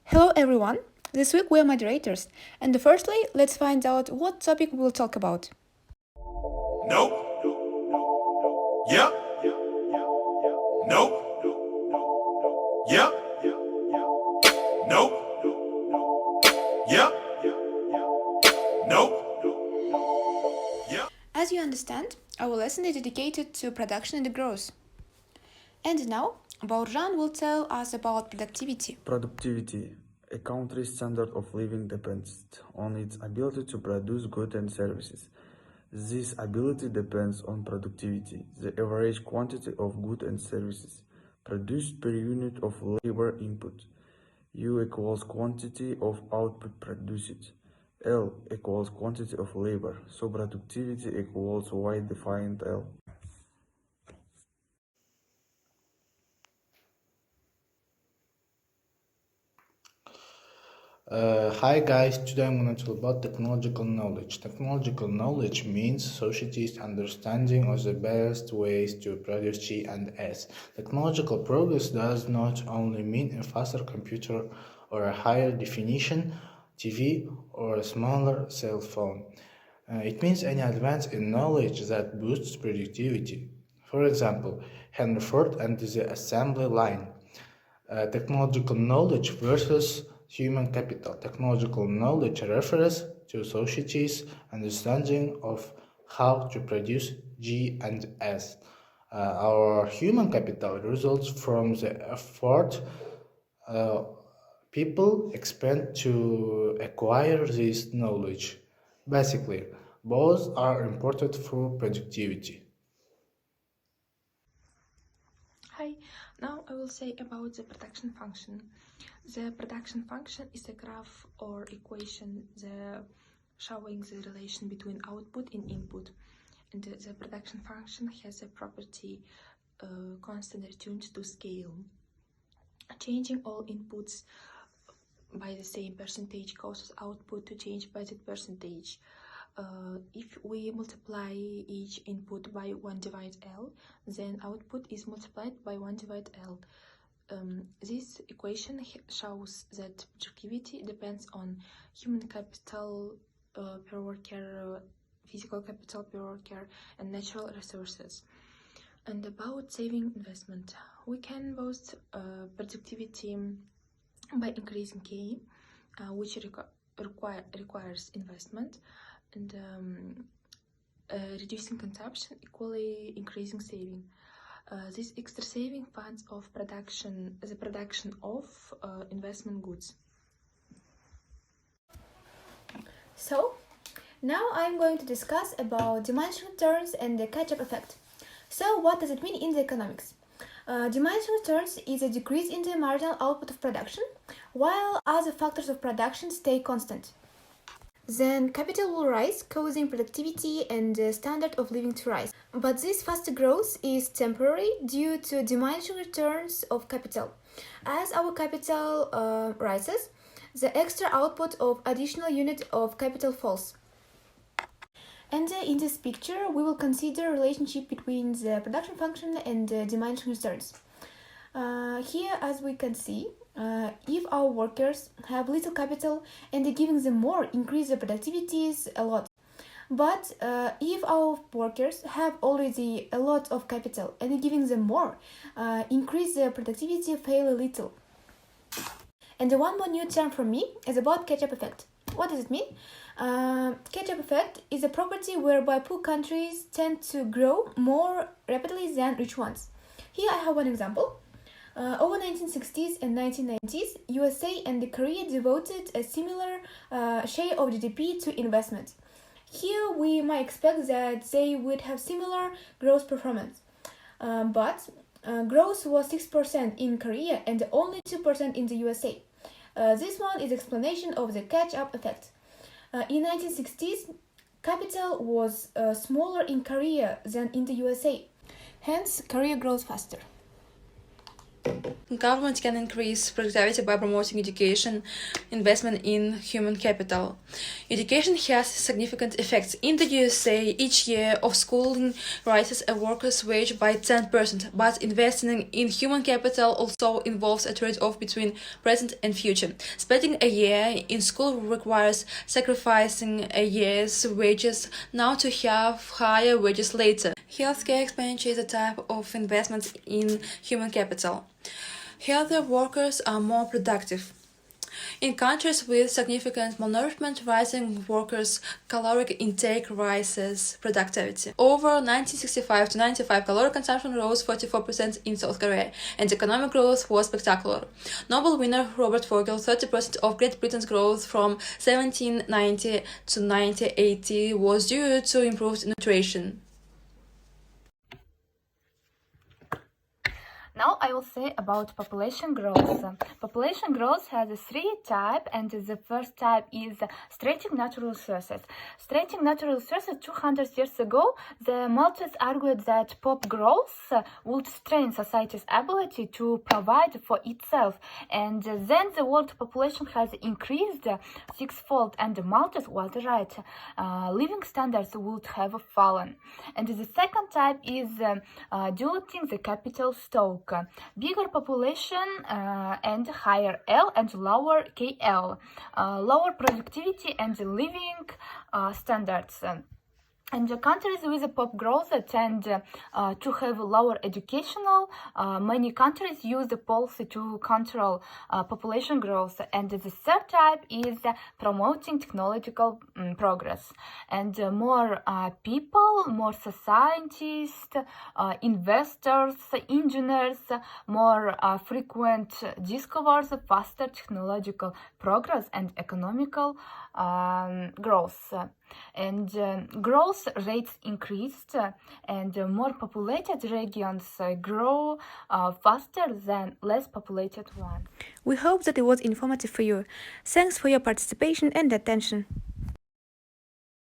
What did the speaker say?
Hello everyone! This week we are moderators, and firstly, let's find out what topic we'll talk about. Nope. Yep. Nope. Yep. Nope. Yep. Nope. Yep. As you understand, our lesson is dedicated to production and growth. And now, Baurjan will tell us about productivity. Productivity. A country's standard of living depends on its ability to produce goods and services. This ability depends on productivity, the average quantity of goods and services produced per unit of labor input. U equals quantity of output produced. L equals quantity of labor, so productivity equals Y defined L. Hi guys, today I'm going to talk about technological knowledge. Technological knowledge means society's understanding of the best ways to produce G and S. Technological progress does not only mean a faster computer or a higher definition TV or a smaller cell phone. It means any advance in knowledge that boosts productivity. For example, Henry Ford and the assembly line. Technological knowledge versus human capital. Technological knowledge refers to society's understanding of how to produce G and S. Our human capital results from the effort people expend to acquire this knowledge. Basically, both are important for productivity. Hi, now I will say about the production function. The production function is a graph or equation showing the relation between output and input. And the production function has a property constantly tuned to scale. Changing all inputs by the same percentage causes output to change by that percentage. If we multiply each input by 1 divided L, then output is multiplied by 1 divided L. This equation shows that productivity depends on human capital per worker, physical capital per worker, and natural resources. And about saving investment, we can boost productivity by increasing K, which requires investment, and reducing consumption, equally increasing saving. This extra saving funds of the production of investment goods. So, now I'm going to discuss about diminishing returns and the catch-up effect. So, what does it mean in the economics? Diminishing returns is a decrease in the marginal output of production, while other factors of production stay constant. Then capital will rise, causing productivity and the standard of living to rise. But this faster growth is temporary due to diminishing returns of capital. As our capital rises, the extra output of additional unit of capital falls. And in this picture, we will consider relationship between the production function and the diminishing returns. Here, as we can see, if our workers have little capital and giving them more increase the productivities a lot. But if our workers have already a lot of capital and giving them more, increase the productivity fairly little. And the one more new term for me is about catch-up effect. What does it mean? Catch-up effect is a property whereby poor countries tend to grow more rapidly than rich ones. Here I have one example. Over 1960s and 1990s, USA and Korea devoted a similar share of GDP to investment. Here we might expect that they would have similar growth performance. But growth was 6% in Korea and only 2% in the USA. This one is explanation of the catch-up effect. In 1960s, capital was smaller in Korea than in the USA. Hence, Korea grows faster. Government can increase productivity by promoting education, investment in human capital. Education has significant effects. In the USA, each year of schooling raises a worker's wage by 10%, but investing in human capital also involves a trade-off between present and future. Spending a year in school requires sacrificing a year's wages now to have higher wages later. Healthcare expenditure is a type of investment in human capital. Healthier workers are more productive. In countries with significant malnourishment, rising workers' caloric intake rises productivity. Over 1965 to 95, caloric consumption rose 44% in South Korea, and economic growth was spectacular. Nobel winner Robert Vogel, 30% of Great Britain's growth from 1790 to 1980 was due to improved nutrition. Now I will say about population growth. Population growth has three types, and the first type is stretching natural resources. Stretching natural resources 200 years ago, the Maltese argued that pop growth would strain society's ability to provide for itself, and then the world population has increased sixfold, and Maltese was right. Living standards would have fallen. And the second type is diluting the capital stock. Bigger population and higher L and lower KL, lower productivity and living standards. And the countries with a pop growth tend to have lower educational. Many countries use the policy to control population growth. And the third type is promoting technological progress. And more people, more scientists, investors, engineers, more frequent discoveries, faster technological progress and economical growth. And growth rates increased, and more populated regions grow faster than less populated ones. We hope that it was informative for you. Thanks for your participation and attention.